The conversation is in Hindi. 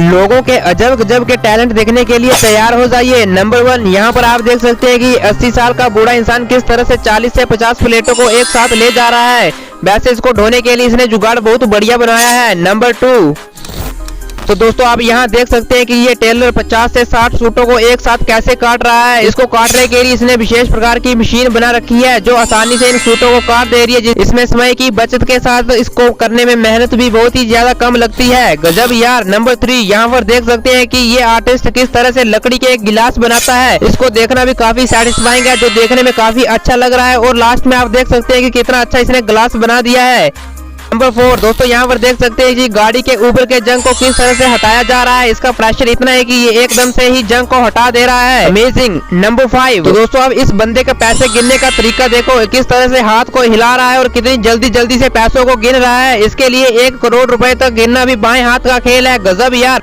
लोगों के अजब गजब के टैलेंट देखने के लिए तैयार हो जाइए। नंबर 1, यहाँ पर आप देख सकते हैं कि 80 साल का बूढ़ा इंसान किस तरह से 40 से 50 प्लेटों को एक साथ ले जा रहा है। वैसे इसको ढोने के लिए इसने जुगाड़ बहुत बढ़िया बनाया है। नंबर 2, तो दोस्तों आप यहाँ देख सकते हैं कि ये टेलर 50 से 60 सूटों को एक साथ कैसे काट रहा है। इसको काटने के लिए इसने विशेष प्रकार की मशीन बना रखी है जो आसानी से इन सूटों को काट दे रही है। इसमें समय की बचत के साथ इसको करने में मेहनत भी बहुत ही ज्यादा कम लगती है। गजब यार। नंबर 3, यहाँ पर देख सकते हैं कि ये आर्टिस्ट किस तरह से लकड़ी के एक गिलास बनाता है। इसको देखना भी काफी सेटिस्फाइंग है, जो देखने में काफी अच्छा लग रहा है। और लास्ट में आप देख सकते हैं कि कितना अच्छा इसने ग्लास बना दिया है। नंबर 4, दोस्तों यहाँ पर देख सकते हैं कि गाड़ी के ऊपर के जंग को किस तरह से हटाया जा रहा है। इसका प्रेशर इतना है कि ये एकदम से ही जंग को हटा दे रहा है। अमेजिंग। नंबर 5, तो दोस्तों अब इस बंदे का पैसे गिनने का तरीका देखो, किस तरह से हाथ को हिला रहा है और कितनी जल्दी जल्दी से पैसों को गिन रहा है। इसके लिए 1 करोड़ रुपए तक गिनना भी बाएं हाथ का खेल है। गजब यार।